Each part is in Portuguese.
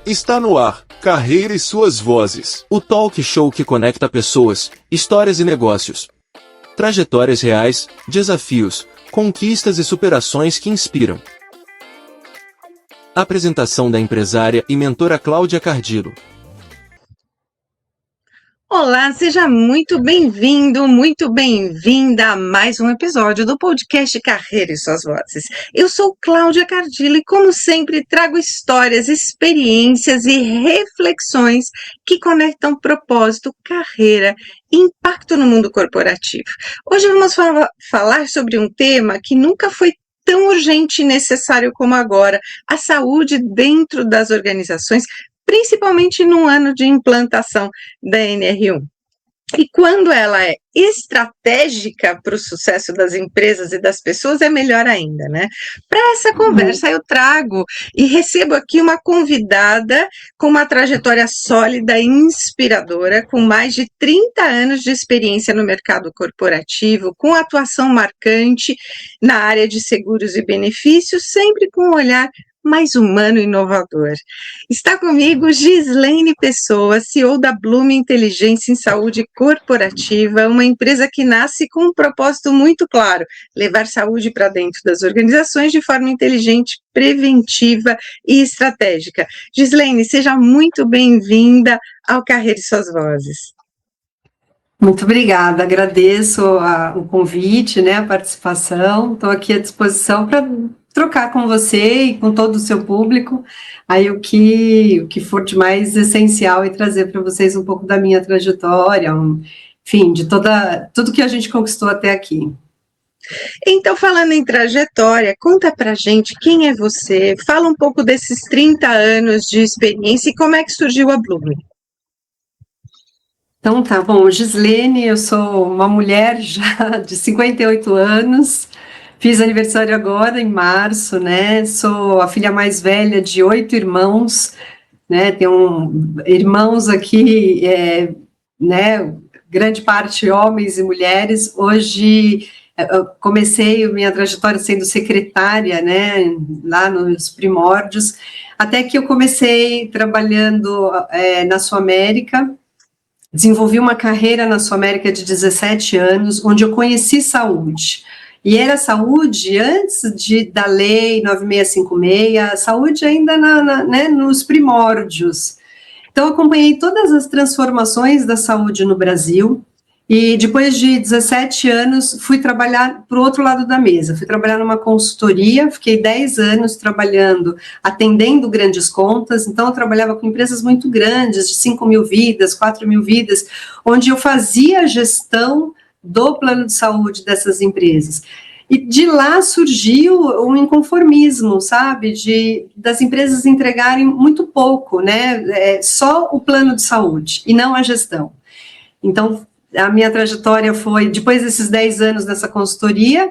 Está no ar, Carreira e Suas Vozes. O talk show que conecta pessoas, histórias e negócios. Trajetórias reais, desafios, conquistas e superações que inspiram. Apresentação da empresária e mentora Cláudia Cardillo. Olá, seja muito bem-vindo, muito bem-vinda a mais um episódio do podcast Carreira e Suas Vozes. Eu sou Cláudia Cardillo e, como sempre, trago histórias, experiências e reflexões que conectam propósito, carreira e impacto no mundo corporativo. Hoje vamos falar sobre um tema que nunca foi tão urgente e necessário como agora: a saúde dentro das organizações, principalmente no ano de implantação da NR1. E quando ela é estratégica para o sucesso das empresas e das pessoas, é melhor ainda, né? Para essa conversa, eu trago e recebo aqui uma convidada com uma trajetória sólida e inspiradora, com mais de 30 anos de experiência no mercado corporativo, com atuação marcante na área de seguros e benefícios, sempre com um olhar mais humano e inovador. Está comigo Gislene Pessoa, CEO da Blume Inteligência em Saúde Corporativa, uma empresa que nasce com um propósito muito claro: levar saúde para dentro das organizações de forma inteligente, preventiva e estratégica. Gislene, seja muito bem-vinda ao Carreira e Suas Vozes. Muito obrigada, agradeço o convite, né, a participação, estou aqui à disposição para trocar com você e com todo o seu público aí o que for de mais essencial e trazer para vocês um pouco da minha trajetória, enfim, de tudo que a gente conquistou até aqui. Então, falando em trajetória, conta pra gente quem é você, fala um pouco desses 30 anos de experiência e como é que surgiu a Blume. Então tá bom, Gislene, eu sou uma mulher já de 58 anos, fiz aniversário agora em março, né, sou a filha mais velha de 8 irmãos, né, tenho irmãos aqui, né, grande parte homens e mulheres. Hoje eu comecei minha trajetória sendo secretária, né, lá nos primórdios, até que eu comecei trabalhando na Sul América. Desenvolvi uma carreira na Sul América de 17 anos, onde eu conheci saúde. E era saúde antes da lei 9656, saúde ainda né, nos primórdios. Então, acompanhei todas as transformações da saúde no Brasil, e depois de 17 anos, fui trabalhar para o outro lado da mesa, fui trabalhar numa consultoria, fiquei 10 anos trabalhando, atendendo grandes contas. Então eu trabalhava com empresas muito grandes, de 5 mil vidas, 4 mil vidas, onde eu fazia a gestão do plano de saúde dessas empresas. E de lá surgiu um inconformismo, sabe, das empresas entregarem muito pouco, né, só o plano de saúde e não a gestão. Então, a minha trajetória foi, depois desses 10 anos dessa consultoria,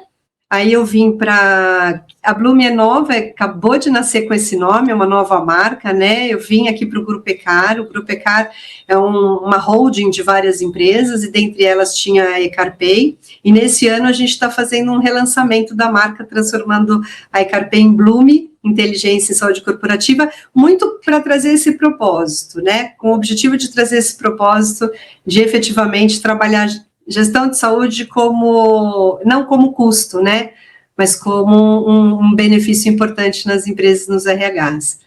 aí eu vim para... A Blume é nova, acabou de nascer com esse nome, é uma nova marca, né? Eu vim aqui para o Grupo Ecar. O Grupo Ecar é uma holding de várias empresas, e dentre elas tinha a Ecarpay, e nesse ano a gente está fazendo um relançamento da marca, transformando a Ecarpay em Blume Inteligência em Saúde Corporativa, muito para trazer esse propósito, né? Com o objetivo de trazer esse propósito de efetivamente trabalhar gestão de saúde não como custo, né, mas como um benefício importante nas empresas, nos RHs.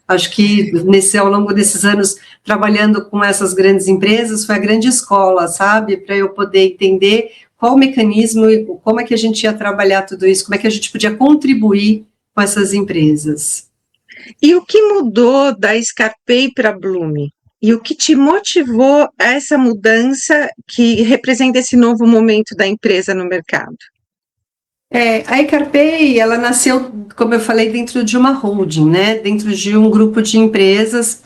Acho que ao longo desses anos, trabalhando com essas grandes empresas, foi a grande escola, sabe, para eu poder entender qual o mecanismo e como é que a gente ia trabalhar tudo isso, como é que a gente podia contribuir com essas empresas. E o que mudou da Ecarpay para a Blume? E o que te motivou a essa mudança que representa esse novo momento da empresa no mercado? A Ecarpay, ela nasceu, como eu falei, dentro de uma holding, né? Dentro de um grupo de empresas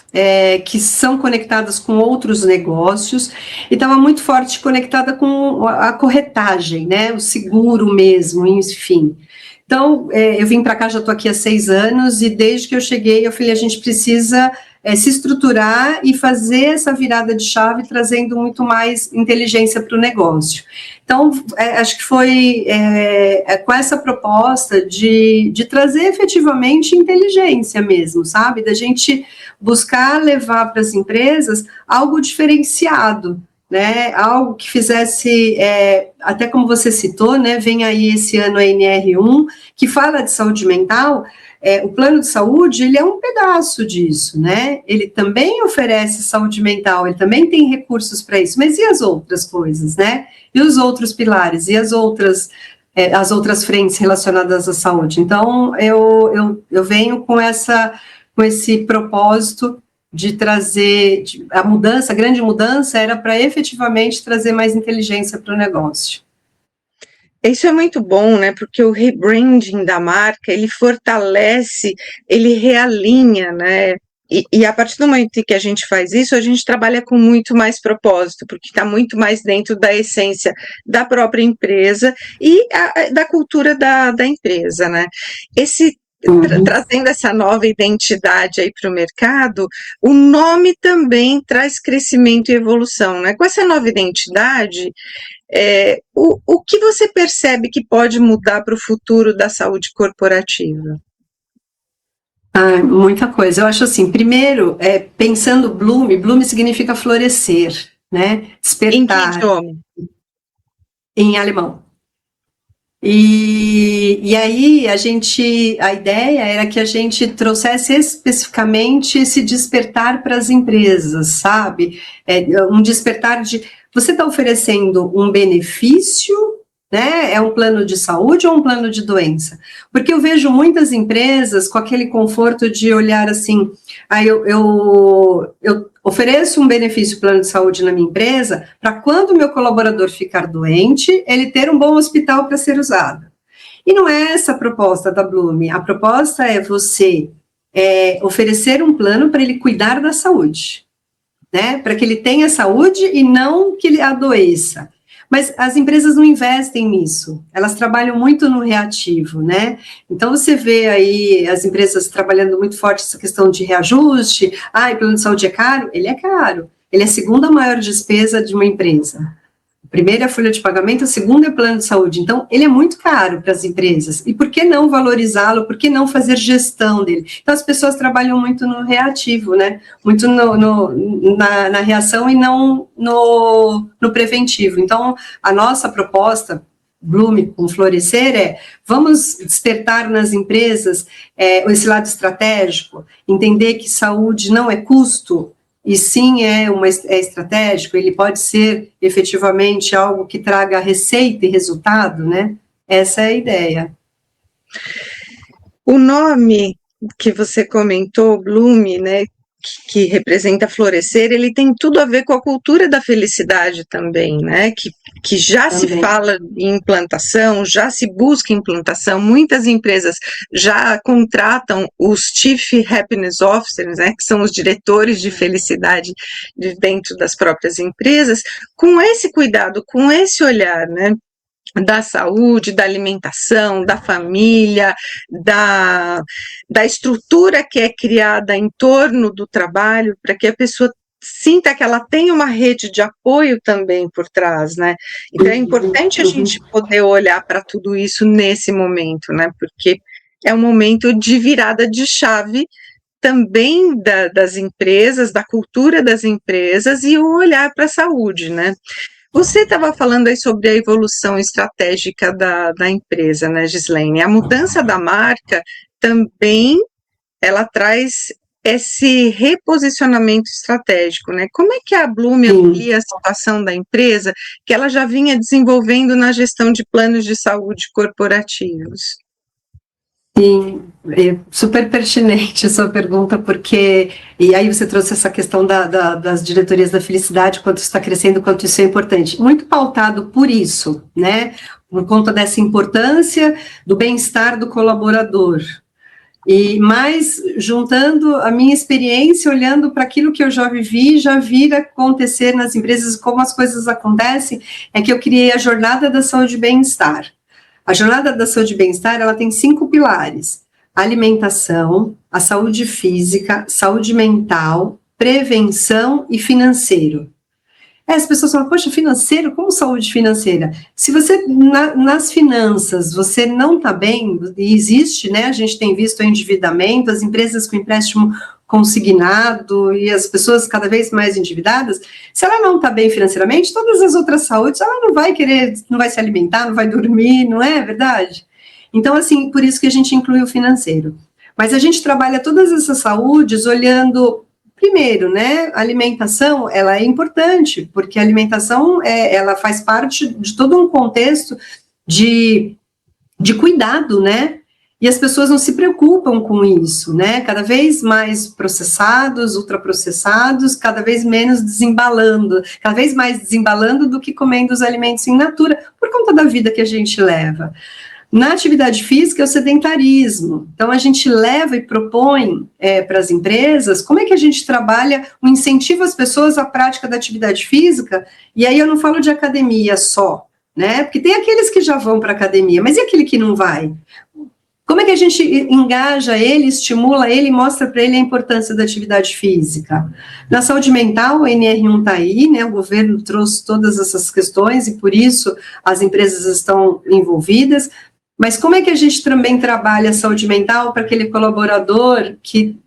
que são conectadas com outros negócios, e estava muito forte conectada com a corretagem, né? O seguro mesmo, enfim. Então, eu vim para cá, já estou aqui há 6 anos, e desde que eu cheguei, eu falei, a gente precisa se estruturar e fazer essa virada de chave, trazendo muito mais inteligência para o negócio. Então, acho que foi com essa proposta de trazer efetivamente inteligência mesmo, sabe? Da gente buscar levar para as empresas algo diferenciado, né? Algo que fizesse, até como você citou, né? Vem aí esse ano a NR1, que fala de saúde mental. O plano de saúde, ele é um pedaço disso, né? Ele também oferece saúde mental, ele também tem recursos para isso, mas e as outras coisas, né? E os outros pilares, e as outras frentes relacionadas à saúde? Então, eu venho com esse propósito de trazer, a grande mudança era para efetivamente trazer mais inteligência para o negócio. Isso é muito bom, né? Porque o rebranding da marca, ele fortalece, ele realinha, né? E a partir do momento em que a gente faz isso, a gente trabalha com muito mais propósito, porque está muito mais dentro da essência da própria empresa e da cultura da empresa, né? Trazendo essa nova identidade aí para o mercado, o nome também traz crescimento e evolução, né? Com essa nova identidade, o que você percebe que pode mudar para o futuro da saúde corporativa? Muita coisa. Eu acho assim, primeiro, pensando Bloom significa florescer, né? Despertar. Em que idioma? Em alemão. E aí a ideia era que a gente trouxesse especificamente esse despertar para as empresas, sabe? Um despertar de... Você está oferecendo um benefício, né? É um plano de saúde ou um plano de doença? Porque eu vejo muitas empresas com aquele conforto de olhar assim, eu ofereço um benefício plano de saúde na minha empresa para quando o meu colaborador ficar doente, ele ter um bom hospital para ser usado. E não é essa a proposta da Bloom. A proposta é você oferecer um plano para ele cuidar da saúde, né? Para que ele tenha saúde e não que ele adoeça. Mas as empresas não investem nisso, elas trabalham muito no reativo, né? Então você vê aí as empresas trabalhando muito forte essa questão de reajuste, o plano de saúde é caro? Ele é caro, ele é a segunda maior despesa de uma empresa. A primeira é a folha de pagamento, a segunda é o plano de saúde. Então, ele é muito caro para as empresas. E por que não valorizá-lo? Por que não fazer gestão dele? Então, as pessoas trabalham muito no reativo, né? Muito na reação e não no preventivo. Então, a nossa proposta, Bloom com Florescer, vamos despertar nas empresas esse lado estratégico, entender que saúde não é custo, e sim é estratégico, ele pode ser efetivamente algo que traga receita e resultado, né? Essa é a ideia. O nome que você comentou, Bloom, né, que representa florescer, ele tem tudo a ver com a cultura da felicidade também, né? Que já também se fala em implantação, já se busca implantação, muitas empresas já contratam os Chief Happiness Officers, né, que são os diretores de felicidade dentro das próprias empresas, com esse cuidado, com esse olhar, né? Da saúde, da alimentação, da família, da estrutura que é criada em torno do trabalho, para que a pessoa sinta que ela tem uma rede de apoio também por trás, né? Então é importante a gente poder olhar para tudo isso nesse momento, né? Porque é um momento de virada de chave também das empresas, da cultura das empresas e o olhar para a saúde, né? Você estava falando aí sobre a evolução estratégica da empresa, né, Gislaine? A mudança da marca também, ela traz esse reposicionamento estratégico, né? Como é que a Bloom amplia a situação da empresa que ela já vinha desenvolvendo na gestão de planos de saúde corporativos? Sim, é super pertinente a sua pergunta, porque, e aí você trouxe essa questão das diretorias da felicidade, quanto está crescendo, quanto isso é importante, muito pautado por isso, né, por conta dessa importância do bem-estar do colaborador, e mais juntando a minha experiência, olhando para aquilo que eu já vivi, já vi acontecer nas empresas, como as coisas acontecem, é que eu criei a Jornada da Saúde e Bem-Estar. A Jornada da Saúde e Bem-Estar, ela tem 5 pilares. alimentação, a saúde física, saúde mental, prevenção e financeiro. As pessoas falam, poxa, financeiro? Como saúde financeira? Se você, nas finanças, você não está bem, e existe, né, a gente tem visto o endividamento, as empresas com empréstimo consignado e as pessoas cada vez mais endividadas, se ela não está bem financeiramente, todas as outras saúdes, ela não vai querer, não vai se alimentar, não vai dormir, não é verdade? Então, assim, por isso que a gente inclui o financeiro. Mas a gente trabalha todas essas saúdes olhando... Primeiro, né, a alimentação, ela é importante, porque a alimentação, ela faz parte de todo um contexto de cuidado, né, e as pessoas não se preocupam com isso, né, cada vez mais processados, ultraprocessados, cada vez menos desembalando, cada vez mais desembalando do que comendo os alimentos in natura, por conta da vida que a gente leva. Na atividade física é o sedentarismo, então a gente leva e propõe para as empresas como é que a gente trabalha o incentivo às pessoas à prática da atividade física, e aí eu não falo de academia só, né, porque tem aqueles que já vão para a academia, mas e aquele que não vai? Como é que a gente engaja ele, estimula ele, mostra para ele a importância da atividade física? Na saúde mental, o NR1 está aí, né, o governo trouxe todas essas questões e por isso as empresas estão envolvidas. Mas como é que a gente também trabalha a saúde mental para aquele colaborador que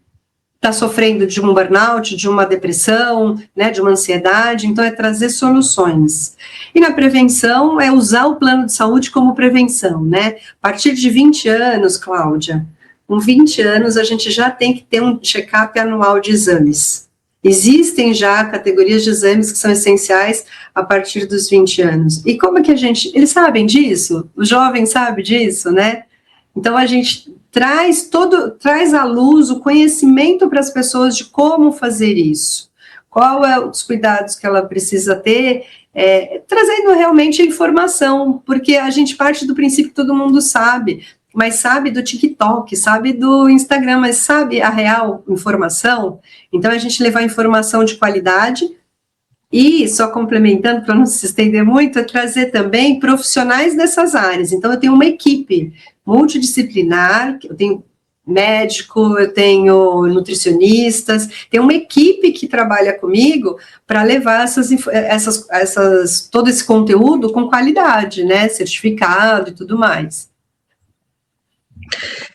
está sofrendo de um burnout, de uma depressão, né, de uma ansiedade? Então, é trazer soluções. E na prevenção, é usar o plano de saúde como prevenção, né? A partir de 20 anos, Cláudia, com 20 anos, a gente já tem que ter um check-up anual de exames. Existem já categorias de exames que são essenciais a partir dos 20 anos. E como é que a gente... Eles sabem disso? Os jovens sabem disso, né? Então, a gente traz à luz o conhecimento para as pessoas de como fazer isso. Qual é os cuidados que ela precisa ter, trazendo realmente a informação, porque a gente parte do princípio que todo mundo sabe, mas sabe do TikTok, sabe do Instagram, mas sabe a real informação? Então, a gente levar informação de qualidade e, só complementando, para não se estender muito, é trazer também profissionais dessas áreas. Então, eu tenho uma equipe multidisciplinar, eu tenho médico, eu tenho nutricionistas, tem uma equipe que trabalha comigo para levar todo esse conteúdo com qualidade, né, certificado e tudo mais.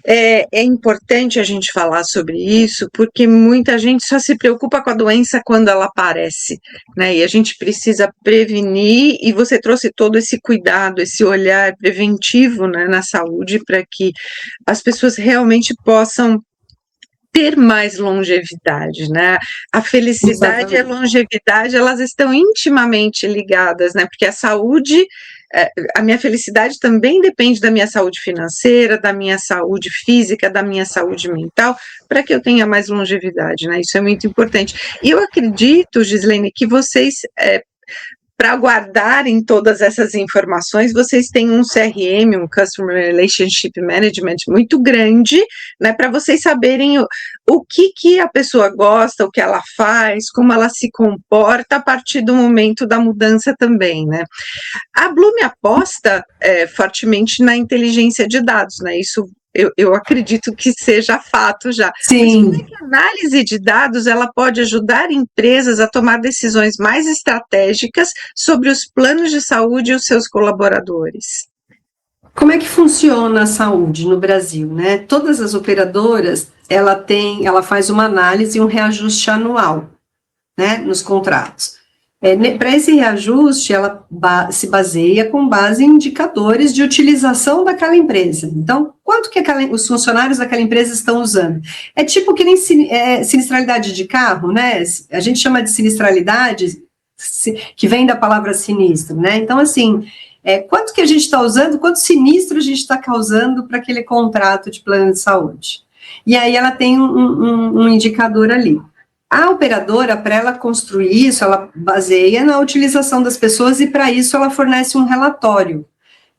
É importante a gente falar sobre isso, porque muita gente só se preocupa com a doença quando ela aparece, né? E a gente precisa prevenir, e você trouxe todo esse cuidado, esse olhar preventivo, né, na saúde, para que as pessoas realmente possam ter mais longevidade, né? A felicidade e a longevidade, elas estão intimamente ligadas, né? Porque a saúde, a minha felicidade também depende da minha saúde financeira, da minha saúde física, da minha saúde mental, para que eu tenha mais longevidade, né? Isso é muito importante. E eu acredito, Gislene, que vocês... para guardarem todas essas informações, vocês têm um CRM, um Customer Relationship Management, muito grande, né, para vocês saberem o que a pessoa gosta, o que ela faz, como ela se comporta a partir do momento da mudança também, né. A Blume aposta fortemente na inteligência de dados, né, isso eu acredito que seja fato já. Sim. Mas como é que a análise de dados ela pode ajudar empresas a tomar decisões mais estratégicas sobre os planos de saúde e os seus colaboradores? Como é que funciona a saúde no Brasil, né? Todas as operadoras, ela faz uma análise e um reajuste anual, né, nos contratos. Para esse reajuste, ela se baseia com base em indicadores de utilização daquela empresa. Então, quanto que os funcionários daquela empresa estão usando? É tipo que nem sinistralidade de carro, né? A gente chama de sinistralidade, que vem da palavra sinistro, né? Então, assim, quanto que a gente está usando, quanto sinistro a gente está causando para aquele contrato de plano de saúde. E aí ela tem um indicador ali. A operadora, para ela construir isso, ela baseia na utilização das pessoas e, para isso, ela fornece um relatório.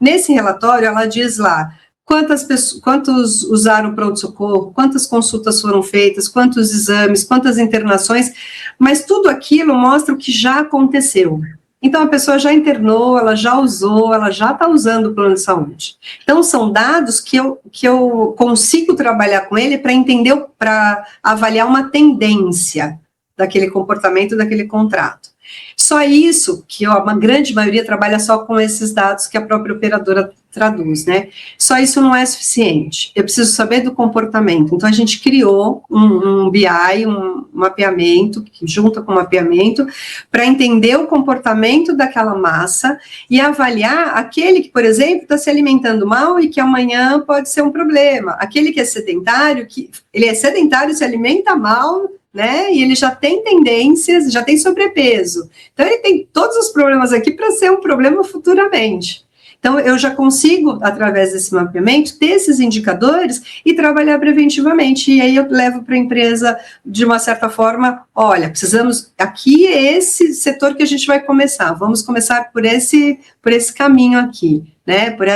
Nesse relatório, ela diz lá quantos usaram pronto-socorro, quantas consultas foram feitas, quantos exames, quantas internações, mas tudo aquilo mostra o que já aconteceu. Então, a pessoa já internou, ela já usou, ela já está usando o plano de saúde. Então, são dados que eu consigo trabalhar com ele para entender, para avaliar uma tendência daquele comportamento, daquele contrato. Só isso, que uma grande maioria trabalha só com esses dados que a própria operadora traduz, né? Só isso não é suficiente. Eu preciso saber do comportamento. Então, a gente criou um BI, um mapeamento, que junta com o mapeamento, para entender o comportamento daquela massa e avaliar aquele que, por exemplo, está se alimentando mal e que amanhã pode ser um problema. Aquele que é sedentário, ele é sedentário, se alimenta mal, né? E ele já tem tendências, já tem sobrepeso. Então, ele tem todos os problemas aqui para ser um problema futuramente. Então, eu já consigo, através desse mapeamento, ter esses indicadores e trabalhar preventivamente. E aí eu levo para a empresa, de uma certa forma, olha, precisamos, aqui é esse setor que a gente vai começar, vamos começar por esse caminho aqui, né, por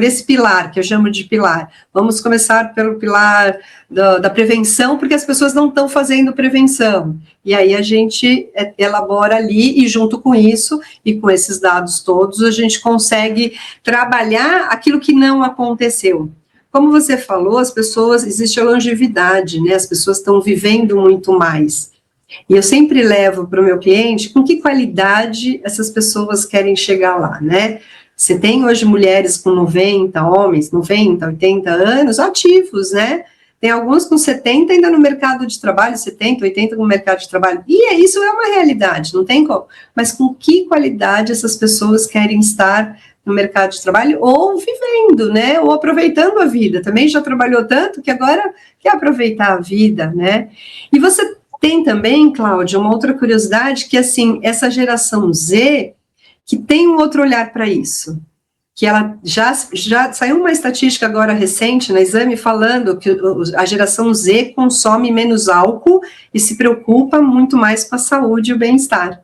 esse pilar, que eu chamo de pilar. Vamos começar pelo pilar da prevenção, porque as pessoas não estão fazendo prevenção. E aí a gente elabora ali, e junto com isso, e com esses dados todos, a gente consegue trabalhar aquilo que não aconteceu. Como você falou, as pessoas, existe a longevidade, né, as pessoas estão vivendo muito mais. E eu sempre levo para o meu cliente com que qualidade essas pessoas querem chegar lá, né? Você tem hoje mulheres com 90, homens, 90, 80 anos, ativos, né? Tem alguns com 70 ainda no mercado de trabalho, 70, 80 no mercado de trabalho. E isso é uma realidade, não tem como. Mas com que qualidade essas pessoas querem estar no mercado de trabalho ou vivendo, né? Ou aproveitando a vida. Também já trabalhou tanto que agora quer aproveitar a vida, né? E você tem também, Cláudia, uma outra curiosidade, que assim, essa geração Z, que tem um outro olhar para isso, que ela já saiu uma estatística agora recente, na Exame, falando que a geração Z consome menos álcool e se preocupa muito mais com a saúde e o bem-estar.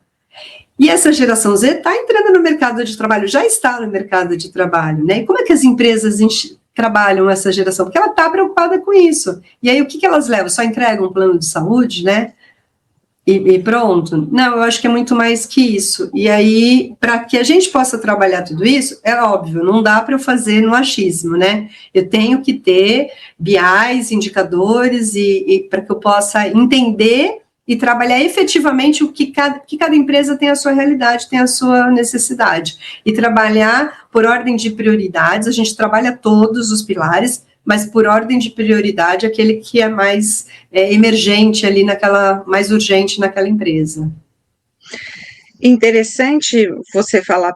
E essa geração Z está entrando no mercado de trabalho, já está no mercado de trabalho, né? E como é que as empresas trabalham essa geração? Porque ela está preocupada com isso. E aí, o que elas levam? Só entregam um plano de saúde, né? E pronto. Não, eu acho que é muito mais que isso. E aí, para que a gente possa trabalhar tudo isso, é óbvio, não dá para eu fazer no achismo, né? Eu tenho que ter BIs, indicadores, e para que eu possa entender e trabalhar efetivamente o que cada empresa tem a sua realidade, tem a sua necessidade. E trabalhar por ordem de prioridades, a gente trabalha todos os pilares, mas por ordem de prioridade, aquele que é mais emergente ali mais urgente naquela empresa. Interessante você falar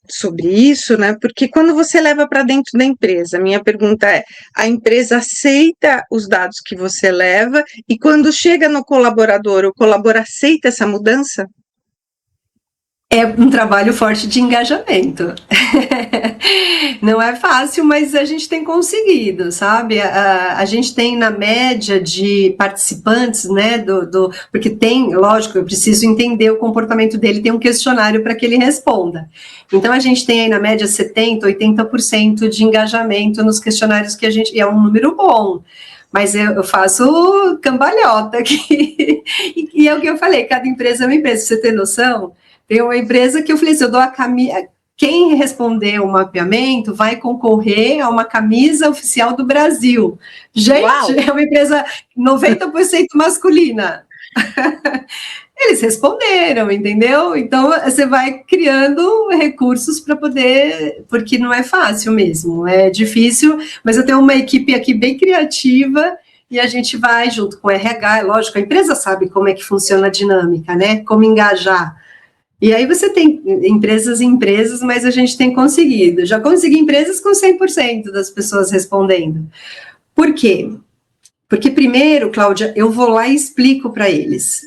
sobre isso, né? Porque quando você leva para dentro da empresa, minha pergunta é: a empresa aceita os dados que você leva e quando chega no colaborador, o colaborador aceita essa mudança? É um trabalho forte de engajamento. Não é fácil, mas a gente tem conseguido, sabe? A gente tem, na média de participantes, né, porque tem, lógico, eu preciso entender o comportamento dele, tem um questionário para que ele responda. Então, a gente tem aí, na média, 70%, 80% de engajamento nos questionários que a gente... E é um número bom. Mas eu faço cambalhota aqui. E é o que eu falei, cada empresa é uma empresa, você tem noção? Tem uma empresa que eu falei assim, eu dou a camisa, quem responder o mapeamento vai concorrer a uma camisa oficial do Brasil. Gente, uau! É uma empresa 90% masculina. Eles responderam, entendeu? Então, você vai criando recursos para poder, porque não é fácil mesmo, é difícil, mas eu tenho uma equipe aqui bem criativa e a gente vai junto com o RH, lógico, a empresa sabe como é que funciona a dinâmica, né? Como engajar. E aí você tem empresas e empresas, mas a gente tem conseguido. Já consegui empresas com 100% das pessoas respondendo. Por quê? Porque primeiro, Cláudia, eu vou lá e explico para eles.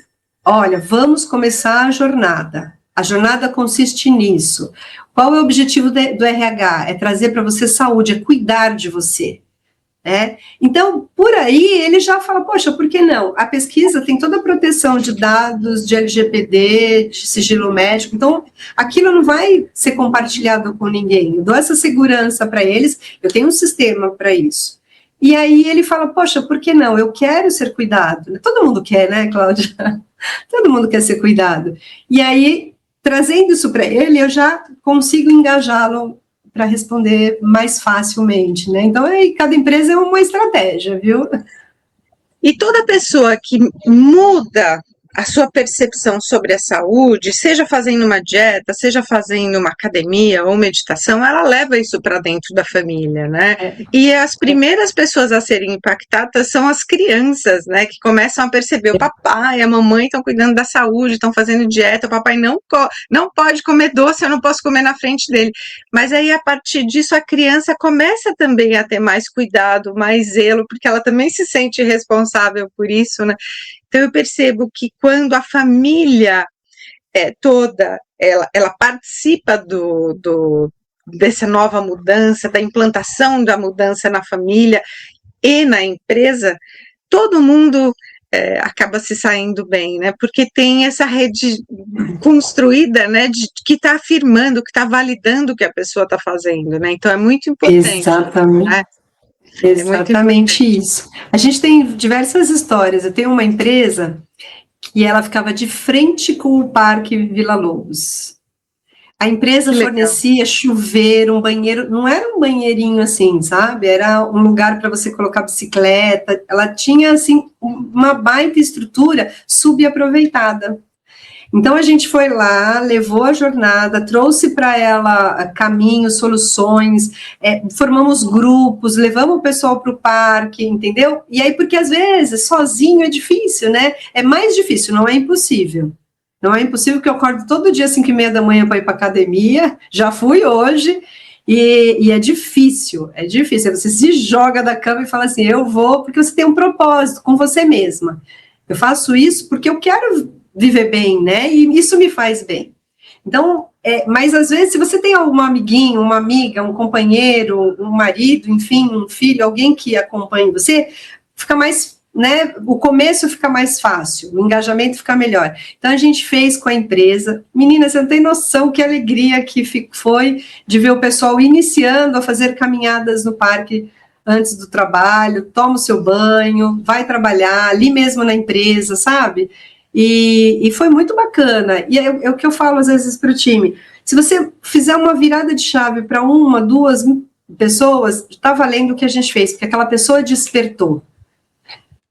Olha, vamos começar a jornada. A jornada consiste nisso. Qual é o objetivo do RH? É trazer para você saúde, é cuidar de você. Então, por aí, ele já fala, poxa, por que não? A pesquisa tem toda a proteção de dados, de LGPD, de sigilo médico, então, aquilo não vai ser compartilhado com ninguém. Eu dou essa segurança para eles, eu tenho um sistema para isso. E aí ele fala, poxa, por que não? Eu quero ser cuidado. Todo mundo quer, né, Cláudia? Todo mundo quer ser cuidado. E aí, trazendo isso para ele, eu já consigo engajá-lo para responder mais facilmente, né? Então, cada empresa é uma estratégia, viu? E toda pessoa que muda a sua percepção sobre a saúde, seja fazendo uma dieta, seja fazendo uma academia ou meditação, ela leva isso para dentro da família, né? E as primeiras pessoas a serem impactadas são as crianças, né? Que começam a perceber, o papai e a mamãe estão cuidando da saúde, estão fazendo dieta, o papai não pode comer doce, eu não posso comer na frente dele. Mas aí, a partir disso, a criança começa também a ter mais cuidado, mais zelo, porque ela também se sente responsável por isso, né? Então, eu percebo que quando a família toda, ela participa dessa nova mudança, da implantação da mudança na família e na empresa, todo mundo acaba se saindo bem, né? Porque tem essa rede construída, né? Que está afirmando, que está validando o que a pessoa está fazendo, né? Então, é muito importante. Exatamente. Né? Exatamente isso. A gente tem diversas histórias. Eu tenho uma empresa que ela ficava de frente com o Parque Vila Lobos. A empresa fornecia chuveiro, um banheiro, não era um banheirinho assim, sabe? Era um lugar para você colocar bicicleta. Ela tinha, assim, uma baita estrutura subaproveitada. Então, a gente foi lá, levou a jornada, trouxe para ela caminhos, soluções, formamos grupos, levamos o pessoal para o parque, entendeu? E aí, porque às vezes, sozinho é difícil, né? É mais difícil, não é impossível. Não é impossível, que eu acordo todo dia às 5h30 da manhã para ir para academia, já fui hoje, e é difícil, você se joga da cama e fala assim, eu vou, porque você tem um propósito com você mesma. Eu faço isso porque eu quero viver bem, né, e isso me faz bem. Então, mas às vezes, se você tem algum amiguinho, uma amiga, um companheiro, um marido, enfim, um filho, alguém que acompanhe você, fica mais, né, o começo fica mais fácil, o engajamento fica melhor. Então, a gente fez com a empresa. Menina, você não tem noção que alegria que foi de ver o pessoal iniciando a fazer caminhadas no parque antes do trabalho, toma o seu banho, vai trabalhar ali mesmo na empresa, sabe? E foi muito bacana. E é o que eu falo às vezes para o time. Se você fizer uma virada de chave para 1, 2 pessoas, está valendo o que a gente fez, porque aquela pessoa despertou.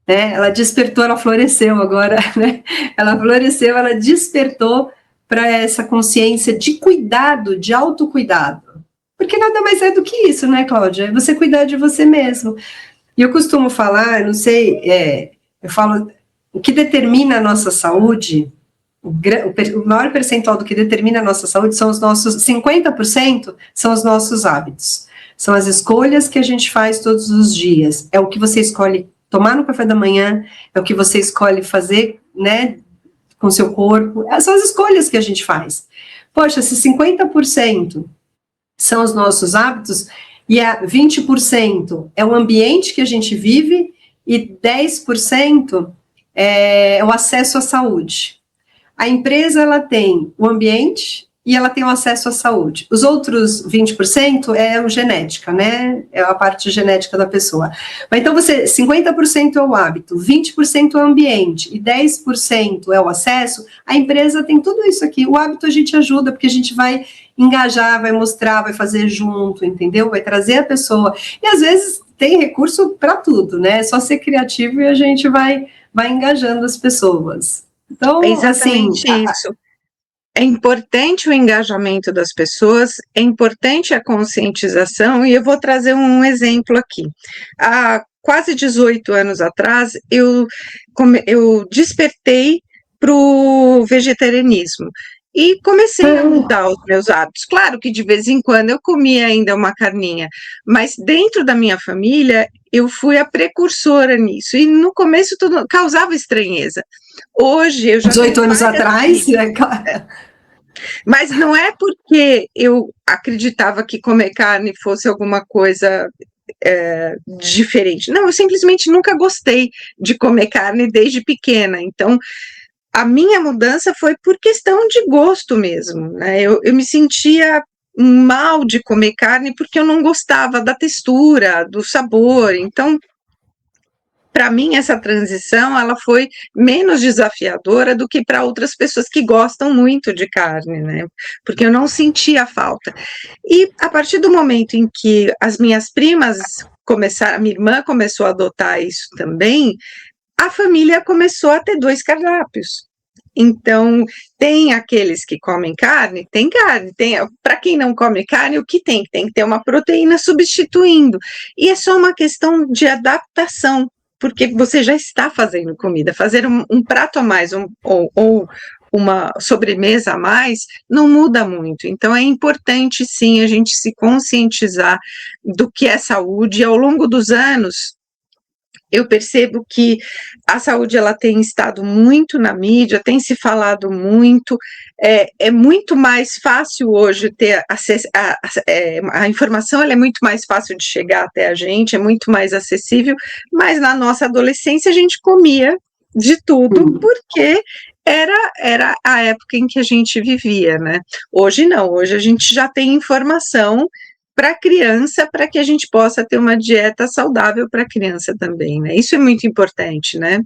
Né? Ela despertou, ela floresceu agora, né? Ela floresceu, ela despertou para essa consciência de cuidado, de autocuidado. Porque nada mais é do que isso, né, Cláudia? É você cuidar de você mesmo. E eu costumo falar, não sei, eu falo, o que determina a nossa saúde, o maior percentual do que determina a nossa saúde são os nossos, 50% são os nossos hábitos. São as escolhas que a gente faz todos os dias. É o que você escolhe tomar no café da manhã, é o que você escolhe fazer, né, com o seu corpo. São as escolhas que a gente faz. Poxa, se 50% são os nossos hábitos, e 20% é o ambiente que a gente vive, e 10% é o acesso à saúde. A empresa, ela tem o ambiente e ela tem o acesso à saúde. Os outros 20% é a genética, né? É a parte genética da pessoa. Mas então, 50% é o hábito, 20% é o ambiente e 10% é o acesso. A empresa tem tudo isso aqui. O hábito a gente ajuda, porque a gente vai engajar, vai mostrar, vai fazer junto, entendeu? Vai trazer a pessoa. E às vezes tem recurso para tudo, né? É só ser criativo e a gente vai engajando as pessoas. Então, é exatamente assim, isso. É importante o engajamento das pessoas, é importante a conscientização, e eu vou trazer um exemplo aqui. Há quase 18 anos atrás, eu despertei para o vegetarianismo. E comecei a mudar os meus hábitos. Claro que de vez em quando eu comia ainda uma carninha, mas dentro da minha família eu fui a precursora nisso. E no começo tudo causava estranheza. Hoje eu já 18 anos atrás, mas não é porque eu acreditava que comer carne fosse alguma coisa diferente. Não, eu simplesmente nunca gostei de comer carne desde pequena. Então, a minha mudança foi por questão de gosto mesmo, né? Eu me sentia mal de comer carne porque eu não gostava da textura, do sabor. Então, para mim, essa transição ela foi menos desafiadora do que para outras pessoas que gostam muito de carne, né? Porque eu não sentia falta. E a partir do momento em que as minhas primas começaram, a minha irmã começou a adotar isso também, a família começou a ter 2 cardápios. Então, tem aqueles que comem carne, tem carne. Para quem não come carne, o que tem? Tem que ter uma proteína substituindo. E é só uma questão de adaptação, porque você já está fazendo comida. Fazer um prato a mais ou uma sobremesa a mais não muda muito. Então, é importante, sim, a gente se conscientizar do que é saúde. E ao longo dos anos, eu percebo que a saúde ela tem estado muito na mídia, tem se falado muito, é muito mais fácil hoje ter acesso, a informação ela é muito mais fácil de chegar até a gente, é muito mais acessível, mas na nossa adolescência a gente comia de tudo, porque era a época em que a gente vivia, né? Hoje não, hoje a gente já tem informação para a criança, para que a gente possa ter uma dieta saudável para a criança também, né? Isso é muito importante, né?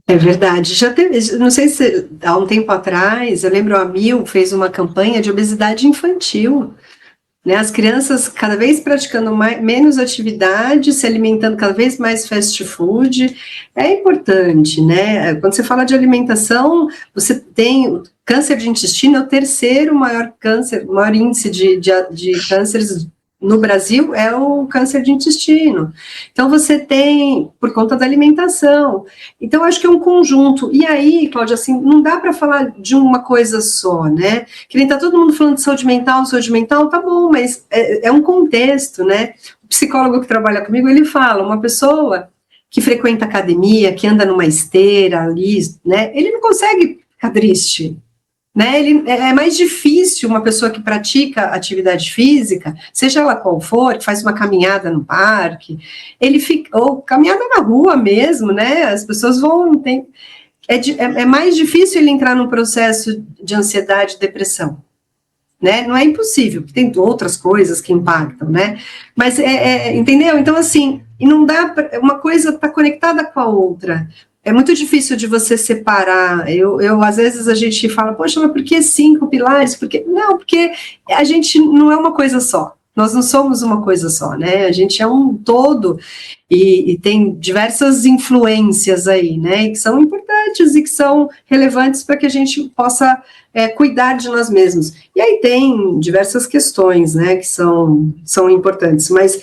É verdade. Já teve, não sei se há um tempo atrás, eu lembro a Mil fez uma campanha de obesidade infantil, né? As crianças cada vez praticando menos atividade, se alimentando cada vez mais fast food, é importante, né? Quando você fala de alimentação, você tem câncer de intestino, é o terceiro maior índice de cânceres no Brasil, é o câncer de intestino. Então, você tem, por conta da alimentação. Então, acho que é um conjunto. E aí, Cláudia, assim, não dá para falar de uma coisa só, né? Que nem tá todo mundo falando de saúde mental, tá bom, mas é um contexto, né? O psicólogo que trabalha comigo, ele fala, uma pessoa que frequenta academia, que anda numa esteira ali, né? Ele não consegue ficar triste, né? É mais difícil uma pessoa que pratica atividade física, seja ela qual for, que faz uma caminhada no parque, ou caminhada na rua mesmo, né? As pessoas vão, é mais difícil ele entrar num processo de ansiedade e depressão, né? Não é impossível, porque tem outras coisas que impactam, né? Mas, entendeu? Então, assim, e não dá, uma coisa está conectada com a outra. É muito difícil de você separar. Às vezes a gente fala, poxa, mas por que 5 pilares? Não, porque a gente não é uma coisa só. Nós não somos uma coisa só, né? A gente é um todo e tem diversas influências aí, né? Que são importantes e que são relevantes para que a gente possa cuidar de nós mesmos. E aí tem diversas questões, né? Que são importantes, mas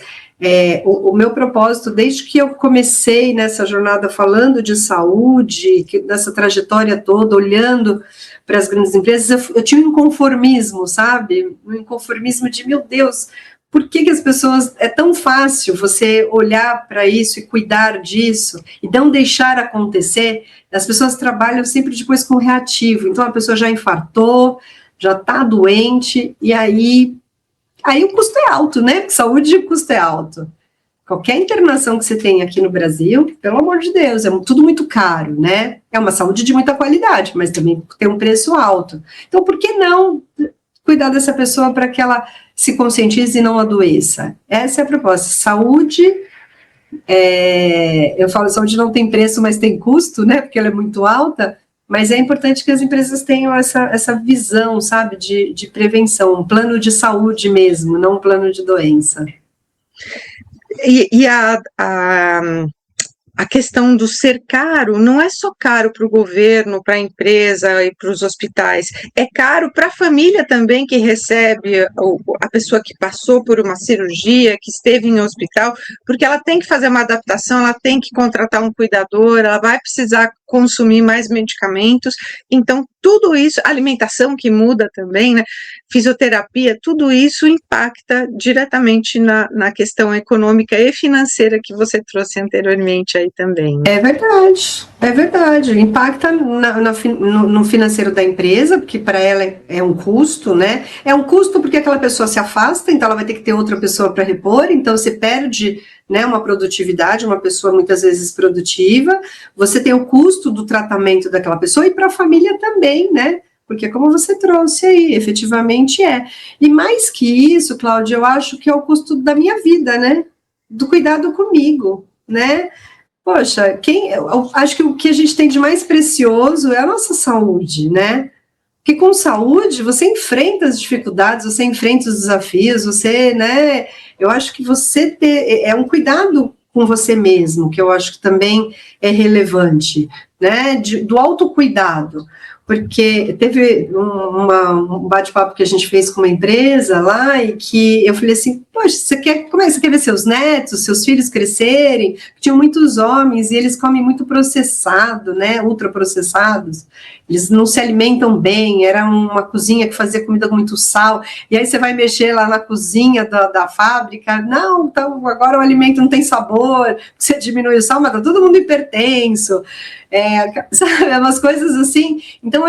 o meu propósito, desde que eu comecei nessa jornada falando de saúde, dessa trajetória toda, olhando para as grandes empresas, eu tinha um inconformismo, sabe? Um inconformismo de, meu Deus, por que as pessoas, é tão fácil você olhar para isso e cuidar disso, e não deixar acontecer? As pessoas trabalham sempre depois com reativo, então a pessoa já infartou, já está doente, e aí o custo é alto, né? Porque saúde, o custo é alto. Qualquer internação que você tem aqui no Brasil, pelo amor de Deus, é tudo muito caro, né? É uma saúde de muita qualidade, mas também tem um preço alto. Então, por que não cuidar dessa pessoa para que ela se conscientize e não adoeça? Essa é a proposta. Saúde, eu falo, saúde não tem preço, mas tem custo, né? Porque ela é muito alta. Mas é importante que as empresas tenham essa visão, sabe, de prevenção, um plano de saúde mesmo, não um plano de doença. E a questão do ser caro não é só caro para o governo, para a empresa e para os hospitais, é caro para a família também que recebe a pessoa que passou por uma cirurgia, que esteve em hospital, porque ela tem que fazer uma adaptação, ela tem que contratar um cuidador, ela vai precisar consumir mais medicamentos, então tudo isso, alimentação que muda também, né, fisioterapia, tudo isso impacta diretamente na questão econômica e financeira que você trouxe anteriormente aí também. Né? É verdade, impacta no financeiro da empresa, porque para ela é um custo, né, é um custo porque aquela pessoa se afasta, então ela vai ter que ter outra pessoa para repor, então você perde, né, uma produtividade, uma pessoa muitas vezes produtiva, você tem o custo do tratamento daquela pessoa e para a família também, né, porque como você trouxe aí, efetivamente é. E mais que isso, Cláudia, eu acho que é o custo da minha vida, né, do cuidado comigo, né? Poxa, eu acho que o que a gente tem de mais precioso é a nossa saúde, né? Porque com saúde você enfrenta as dificuldades, você enfrenta os desafios, você, né? Eu acho que você é um cuidado com você mesmo, que eu acho que também é relevante, né? Do autocuidado. Porque teve um bate-papo que a gente fez com uma empresa lá e que eu falei assim, poxa, como é que você quer ver seus netos, seus filhos crescerem? Tinham muitos homens e eles comem muito processado, né, ultraprocessados, eles não se alimentam bem, era uma cozinha que fazia comida com muito sal, e aí você vai mexer lá na cozinha da fábrica, não, então agora o alimento não tem sabor, você diminui o sal, mas tá todo mundo hipertenso, sabe, umas coisas assim. Então,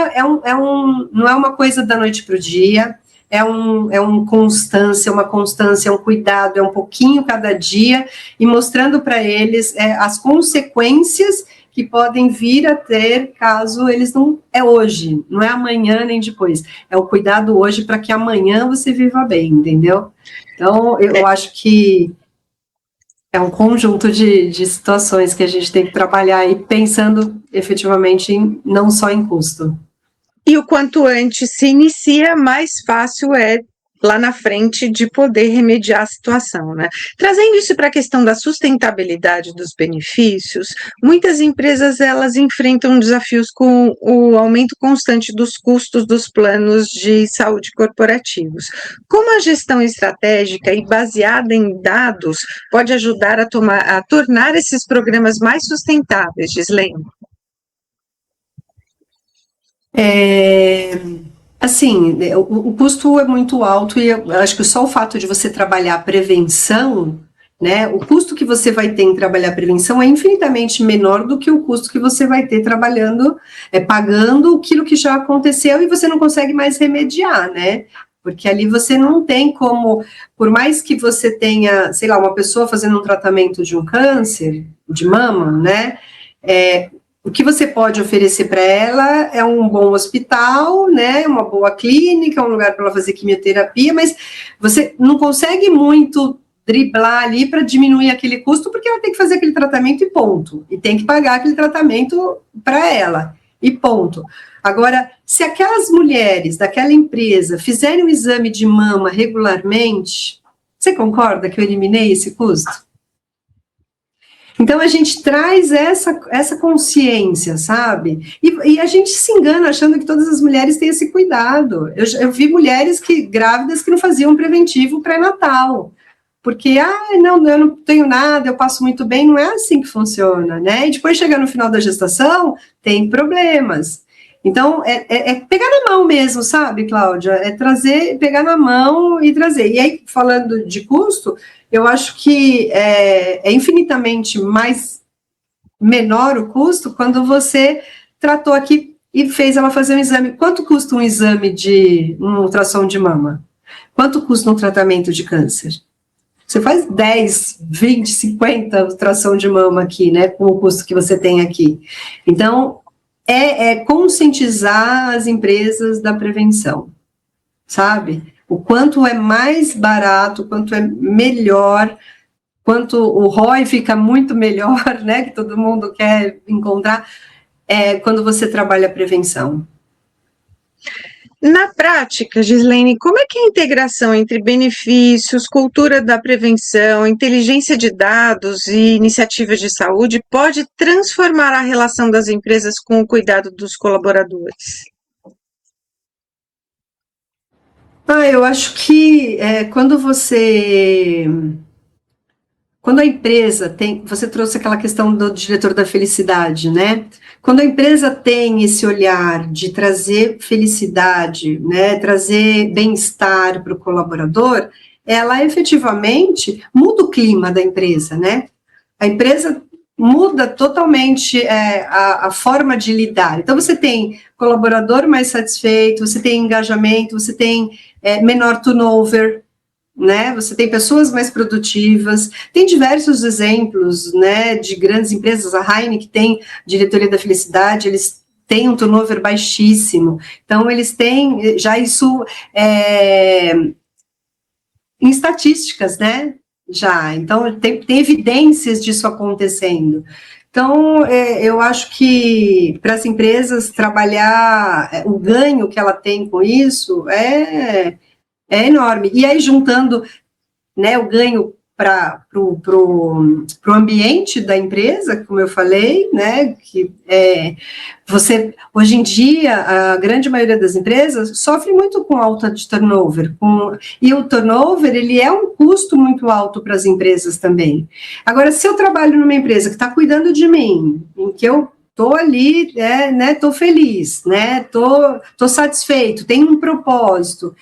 não é uma coisa da noite para o dia, é uma constância, um cuidado, é um pouquinho cada dia, e mostrando para eles as consequências que podem vir a ter caso eles não... É hoje, não é amanhã nem depois, é o cuidado hoje para que amanhã você viva bem, entendeu? Então, eu acho que é um conjunto de situações que a gente tem que trabalhar e pensando efetivamente não só em custo. E o quanto antes se inicia, mais fácil é lá na frente de poder remediar a situação, né? Trazendo isso para a questão da sustentabilidade dos benefícios, muitas empresas elas enfrentam desafios com o aumento constante dos custos dos planos de saúde corporativos. Como a gestão estratégica e baseada em dados pode ajudar a tornar esses programas mais sustentáveis, Gislene? Assim, o custo é muito alto e eu acho que só o fato de você trabalhar a prevenção, né, o custo que você vai ter em trabalhar a prevenção é infinitamente menor do que o custo que você vai ter trabalhando, pagando aquilo que já aconteceu e você não consegue mais remediar, né? Porque ali você não tem como, por mais que você tenha, sei lá, uma pessoa fazendo um tratamento de um câncer de mama, né? O que você pode oferecer para ela é um bom hospital, né, uma boa clínica, um lugar para ela fazer quimioterapia, mas você não consegue muito driblar ali para diminuir aquele custo, porque ela tem que fazer aquele tratamento e ponto. E tem que pagar aquele tratamento para ela, e ponto. Agora, se aquelas mulheres daquela empresa fizerem um exame de mama regularmente, você concorda que eu eliminei esse custo? Então, a gente traz essa consciência, sabe? E a gente se engana achando que todas as mulheres têm esse cuidado. Eu vi mulheres grávidas que não faziam preventivo pré-natal. Porque, não, eu não tenho nada, eu passo muito bem. Não é assim que funciona, né? E depois, chegar no final da gestação, tem problemas. Então, é pegar na mão mesmo, sabe, Cláudia? É pegar na mão e trazer. E aí, falando de custo, eu acho que é infinitamente menor o custo quando você tratou aqui e fez ela fazer um exame. Quanto custa um exame de uma ultrassom de mama? Quanto custa um tratamento de câncer? Você faz 10, 20, 50 ultrassom de mama aqui, né, com o custo que você tem aqui. Então, conscientizar as empresas da prevenção, sabe? O quanto é mais barato, quanto é melhor, quanto o ROI fica muito melhor, né, que todo mundo quer encontrar, quando você trabalha a prevenção. Na prática, Gislene, como é que a integração entre benefícios, cultura da prevenção, inteligência de dados e iniciativas de saúde pode transformar a relação das empresas com o cuidado dos colaboradores? Eu acho que quando a empresa tem, você trouxe aquela questão do diretor da felicidade, né? Quando a empresa tem esse olhar de trazer felicidade, né, trazer bem-estar para o colaborador, ela efetivamente muda o clima da empresa, né? A empresa muda totalmente a forma de lidar. Então, você tem colaborador mais satisfeito, você tem engajamento, você tem menor turnover, né? Você tem pessoas mais produtivas. Tem diversos exemplos, né, de grandes empresas. A Heineken tem diretoria da felicidade, eles têm um turnover baixíssimo. Então, eles têm já isso em estatísticas, né? já. Então, tem evidências disso acontecendo. Então, eu acho que para as empresas trabalhar, o ganho que ela tem com isso é enorme. E aí, juntando, né, o ganho para o ambiente da empresa, como eu falei, né, que hoje em dia, a grande maioria das empresas sofre muito com alta de turnover, e o turnover, ele é um custo muito alto para as empresas também. Agora, se eu trabalho numa empresa que está cuidando de mim, em que eu estou ali, né, estou feliz, né, estou satisfeito, tenho um propósito,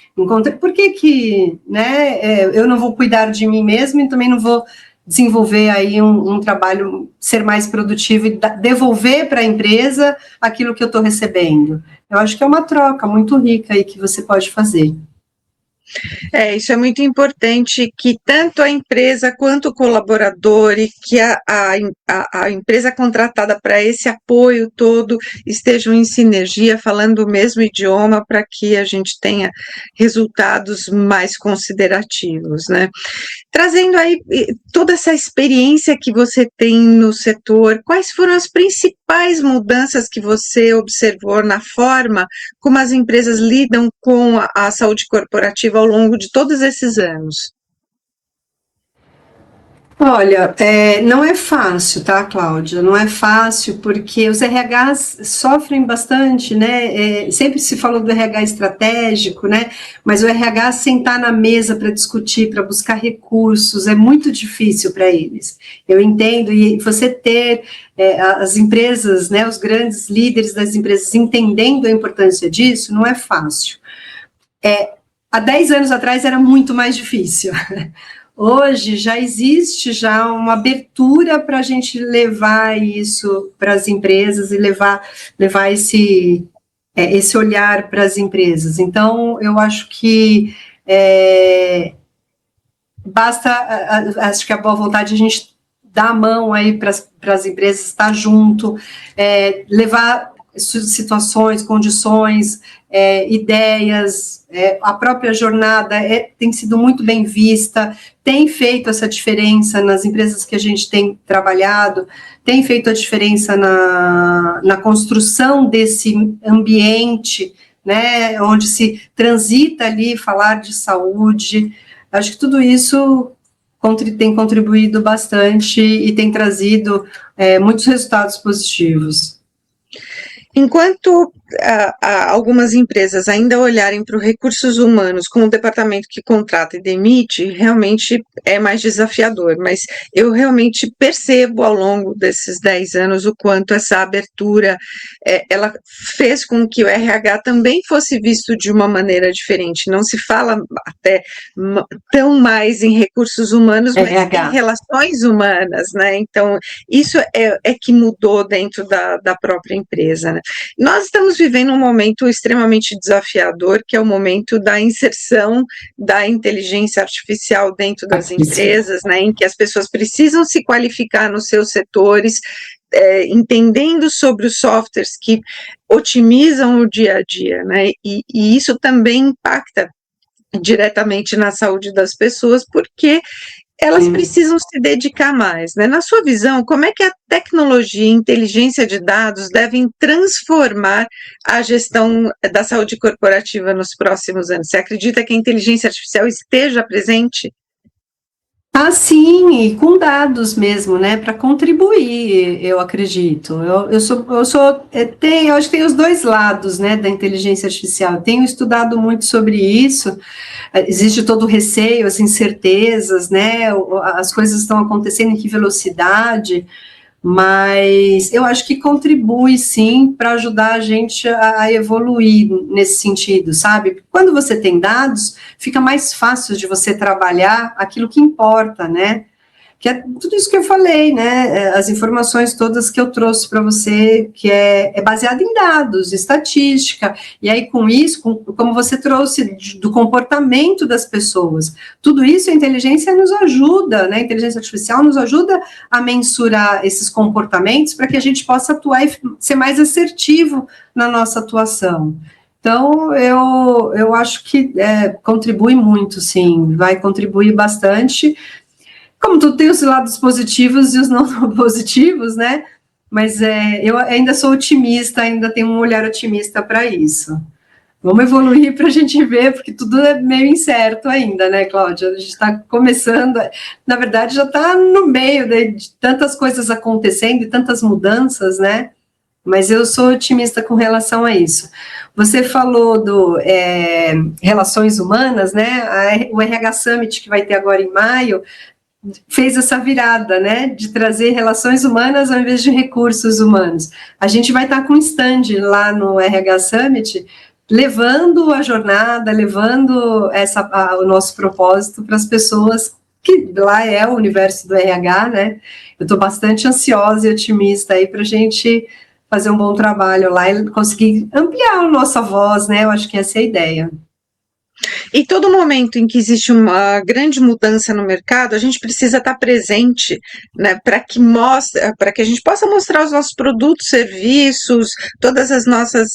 por que né, eu não vou cuidar de mim mesmo e também não vou desenvolver aí um trabalho, ser mais produtivo e devolver para a empresa aquilo que eu estou recebendo? Eu acho que é uma troca muito rica aí que você pode fazer. Isso é muito importante, que tanto a empresa quanto o colaborador e que a empresa contratada para esse apoio todo estejam em sinergia, falando o mesmo idioma, para que a gente tenha resultados mais considerativos, né? Trazendo aí toda essa experiência que você tem no setor, quais foram as principais mudanças que você observou na forma como as empresas lidam com a saúde corporativa ao longo de todos esses anos? Olha, não é fácil, tá, Cláudia? Não é fácil, porque os RHs sofrem bastante, né? Sempre se falou do RH estratégico, né? Mas o RH sentar na mesa para discutir, para buscar recursos, é muito difícil para eles. Eu entendo, e você ter as empresas, né, os grandes líderes das empresas entendendo a importância disso, não é fácil. Há 10 anos atrás era muito mais difícil. Hoje já existe uma abertura para a gente levar isso para as empresas e levar esse olhar para as empresas. Então, eu acho que acho que a boa vontade a gente dar a mão aí para as empresas, estar junto, levar situações, condições, ideias, a própria jornada tem sido muito bem vista, tem feito essa diferença nas empresas que a gente tem trabalhado, tem feito a diferença na construção desse ambiente, né, onde se transita ali falar de saúde. Acho que tudo isso tem contribuído bastante e tem trazido muitos resultados positivos. Enquanto algumas empresas ainda olharem para os recursos humanos como um departamento que contrata e demite, realmente é mais desafiador, mas eu realmente percebo ao longo desses 10 anos o quanto essa abertura, ela fez com que o RH também fosse visto de uma maneira diferente. Não se fala até tão mais em recursos humanos, mas em relações humanas, né? Então, isso é que mudou dentro da própria empresa, né? Nós estamos vivendo um momento extremamente desafiador, que é o momento da inserção da inteligência artificial dentro das empresas, né, em que as pessoas precisam se qualificar nos seus setores, entendendo sobre os softwares que otimizam o dia a dia, né, e isso também impacta diretamente na saúde das pessoas, porque elas precisam se dedicar mais, né? Na sua visão, como é que a tecnologia e a inteligência de dados devem transformar a gestão da saúde corporativa nos próximos anos? Você acredita que a inteligência artificial esteja presente? Sim, e com dados mesmo, né, para contribuir, eu acredito. Eu acho que tem os dois lados, né, da inteligência artificial. Eu tenho estudado muito sobre isso. Existe todo o receio, as incertezas, né, as coisas estão acontecendo em que velocidade, mas eu acho que contribui, sim, para ajudar a gente a evoluir nesse sentido, sabe? Quando você tem dados, fica mais fácil de você trabalhar aquilo que importa, né? Que é tudo isso que eu falei, né? As informações todas que eu trouxe para você, que é baseado em dados, estatística, e aí com isso, como você trouxe do comportamento das pessoas, tudo isso a inteligência nos ajuda, né? A inteligência artificial nos ajuda a mensurar esses comportamentos para que a gente possa atuar e ser mais assertivo na nossa atuação. Então, eu acho que contribui muito, sim, vai contribuir bastante. como tudo tem os lados positivos e os não positivos, né? Mas eu ainda sou otimista, ainda tenho um olhar otimista para isso. Vamos evoluir para a gente ver, porque tudo é meio incerto ainda, né, Cláudia? A gente está começando, na verdade, já está no meio de tantas coisas acontecendo e tantas mudanças, né? Mas eu sou otimista com relação a isso. Você falou do relações humanas, né? O RH Summit, que vai ter agora em maio, fez essa virada, né, de trazer relações humanas ao invés de recursos humanos. A gente vai estar com um stand lá no RH Summit, levando a jornada, levando o nosso propósito para as pessoas, que lá é o universo do RH, né? Eu estou bastante ansiosa e otimista aí para a gente fazer um bom trabalho lá e conseguir ampliar a nossa voz, né? Eu acho que essa é a ideia. E todo momento em que existe uma grande mudança no mercado, a gente precisa estar presente, né, para que a gente possa mostrar os nossos produtos, serviços, todas as nossas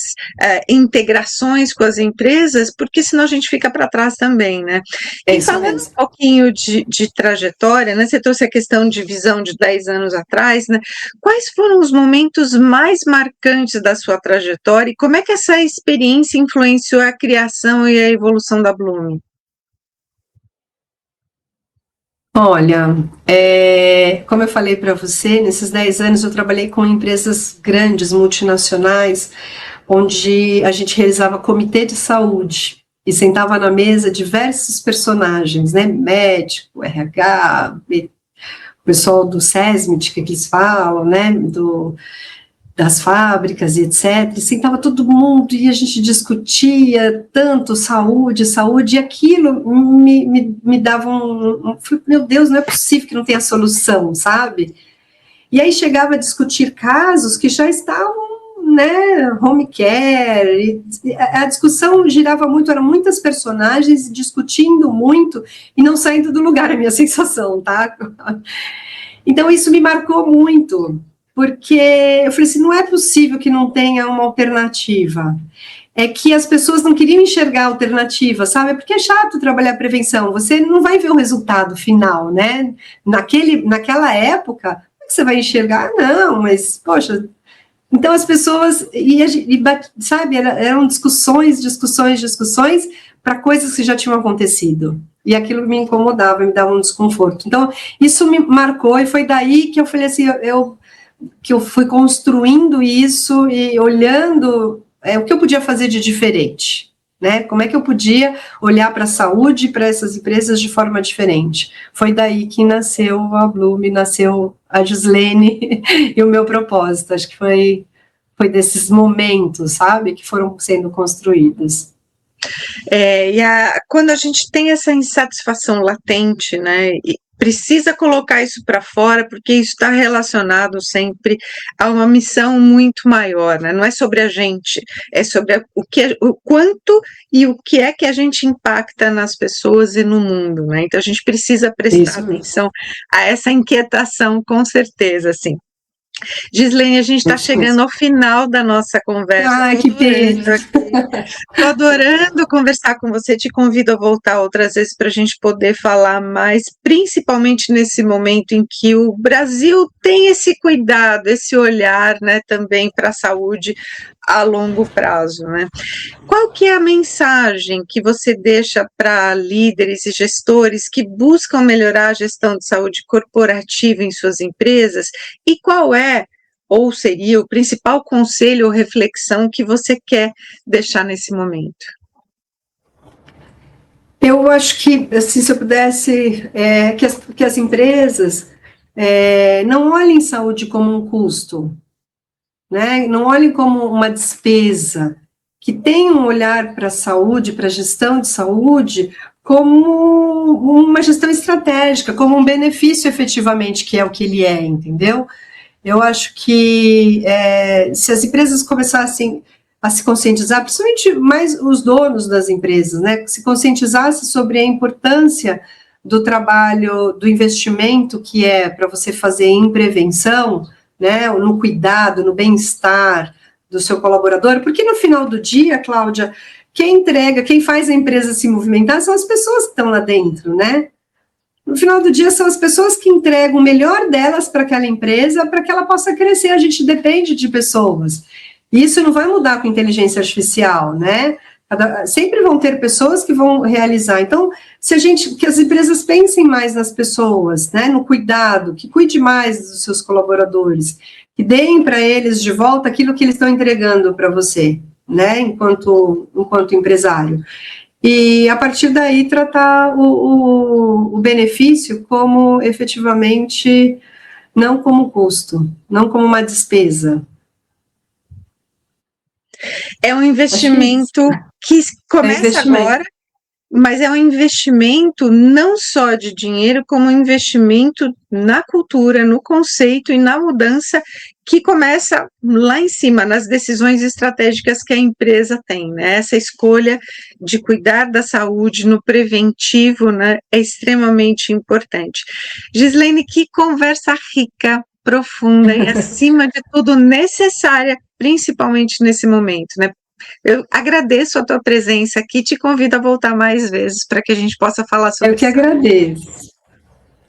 integrações com as empresas, porque senão a gente fica para trás também, né? E falando um pouquinho de trajetória, né, você trouxe a questão de visão de 10 anos atrás, né? Quais foram os momentos mais marcantes da sua trajetória e como é que essa experiência influenciou a criação e a evolução da Blume? Olha, como eu falei para você, nesses 10 anos eu trabalhei com empresas grandes, multinacionais, onde a gente realizava comitê de saúde e sentava na mesa diversos personagens, né, médico, RH, o pessoal do SESMIT, que eles falam, né, das fábricas e etc. E sentava todo mundo e a gente discutia tanto saúde, e aquilo me dava meu Deus, não é possível que não tenha solução, sabe? E aí chegava a discutir casos que já estavam, né, home care, a discussão girava muito, eram muitas personagens discutindo muito e não saindo do lugar, é a minha sensação, tá? Então isso me marcou muito, porque eu falei assim, não é possível que não tenha uma alternativa. É que as pessoas não queriam enxergar a alternativa, sabe? Porque é chato trabalhar prevenção, você não vai ver o resultado final, né? Naquela época, você vai enxergar? Não, mas, poxa... Então as pessoas, sabe, eram discussões para coisas que já tinham acontecido. E aquilo me incomodava, me dava um desconforto. Então, isso me marcou e foi daí que eu falei assim, que eu fui construindo isso e olhando o que eu podia fazer de diferente, né? Como é que eu podia olhar para a saúde, para essas empresas de forma diferente? Foi daí que nasceu a Blume, nasceu a Gislene e o meu propósito. Acho que foi desses momentos, sabe, que foram sendo construídos. Quando a gente tem essa insatisfação latente, né, e precisa colocar isso para fora, porque isso está relacionado sempre a uma missão muito maior, né? Não é sobre a gente, é sobre o quanto e o que é que a gente impacta nas pessoas e no mundo, né? Então a gente precisa prestar atenção a essa inquietação, com certeza, assim. Gislene, a gente está chegando ao final da nossa conversa. Ai, que pena. Estou adorando conversar com você, te convido a voltar outras vezes para a gente poder falar mais, principalmente nesse momento em que o Brasil tem esse cuidado, esse olhar, né, também para a saúde a longo prazo, né? Qual que é a mensagem que você deixa para líderes e gestores que buscam melhorar a gestão de saúde corporativa em suas empresas e qual é ou seria o principal conselho ou reflexão que você quer deixar nesse momento? Eu acho que, assim, se eu pudesse, que as empresas não olhem saúde como um custo, né? Não olhem como uma despesa, que tenham um olhar para a saúde, para a gestão de saúde, como uma gestão estratégica, como um benefício efetivamente, que é o que ele é, entendeu? Eu acho que se as empresas começassem a se conscientizar, principalmente mais os donos das empresas, né, que se conscientizassem sobre a importância do trabalho, do investimento que é para você fazer em prevenção, né, no cuidado, no bem-estar do seu colaborador, porque no final do dia, Cláudia, quem faz a empresa se movimentar são as pessoas que estão lá dentro, né? no final do dia são as pessoas que entregam o melhor delas para aquela empresa, para que ela possa crescer. A gente depende de pessoas. E isso não vai mudar com inteligência artificial, né? Sempre vão ter pessoas que vão realizar. Então, que as empresas pensem mais nas pessoas, né? No cuidado, que cuide mais dos seus colaboradores, que deem para eles de volta aquilo que eles estão entregando para você, né? Enquanto empresário. E, a partir daí, tratar o benefício como, efetivamente, não como custo, não como uma despesa. É um investimento que começa agora, mas é um investimento não só de dinheiro, como um investimento na cultura, no conceito e na mudança que começa lá em cima, nas decisões estratégicas que a empresa tem, né? Essa escolha de cuidar da saúde no preventivo, né, é extremamente importante. Gislaine, que conversa rica, profunda e, acima de tudo, necessária, principalmente nesse momento, né? Eu agradeço a tua presença aqui, te convido a voltar mais vezes para que a gente possa falar sobre isso.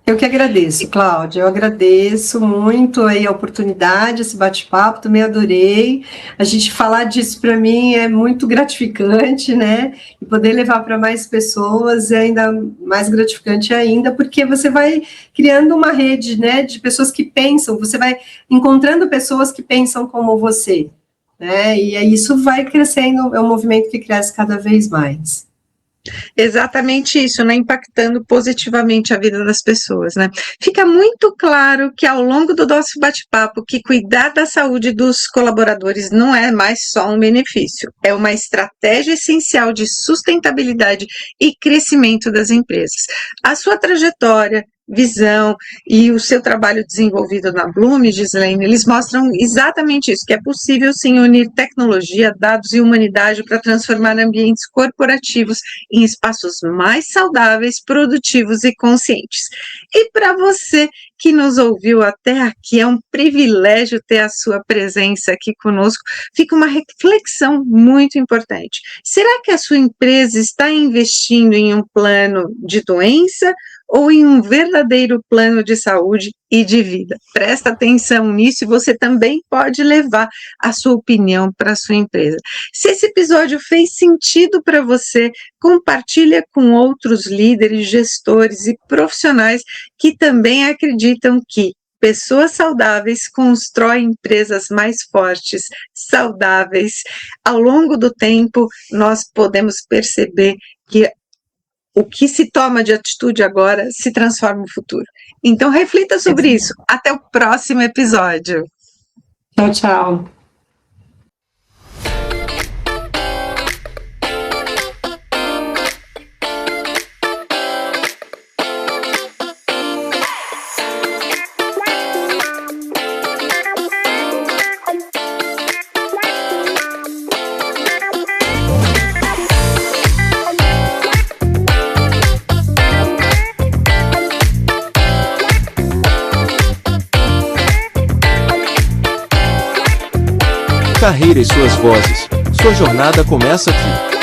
Eu que agradeço, Cláudia, eu agradeço muito aí a oportunidade, esse bate-papo, também adorei. A gente falar disso para mim é muito gratificante, né? E poder levar para mais pessoas é ainda mais gratificante ainda, porque você vai criando uma rede, né, de pessoas que pensam, você vai encontrando pessoas que pensam como você, né? E aí isso vai crescendo, é um movimento que cresce cada vez mais. Exatamente isso, né? Impactando positivamente a vida das pessoas, né? Fica muito claro que ao longo do nosso bate-papo que cuidar da saúde dos colaboradores não é mais só um benefício, é uma estratégia essencial de sustentabilidade e crescimento das empresas. A sua trajetória, visão e o seu trabalho desenvolvido na Blume, Gislaine, eles mostram exatamente isso, que é possível sim unir tecnologia, dados e humanidade para transformar ambientes corporativos em espaços mais saudáveis, produtivos e conscientes. E para você que nos ouviu até aqui, é um privilégio ter a sua presença aqui conosco. Fica uma reflexão muito importante. Será que a sua empresa está investindo em um plano de doença ou em um verdadeiro plano de saúde e de vida? Presta atenção nisso e você também pode levar a sua opinião para a sua empresa. Se esse episódio fez sentido para você, compartilha com outros líderes, gestores e profissionais que também acreditam que pessoas saudáveis constroem empresas mais fortes, saudáveis. Ao longo do tempo, nós podemos perceber que o que se toma de atitude agora se transforma no futuro. Então, reflita sobre isso. Até o próximo episódio. Tchau, tchau. Carreira e suas vozes. Sua jornada começa aqui.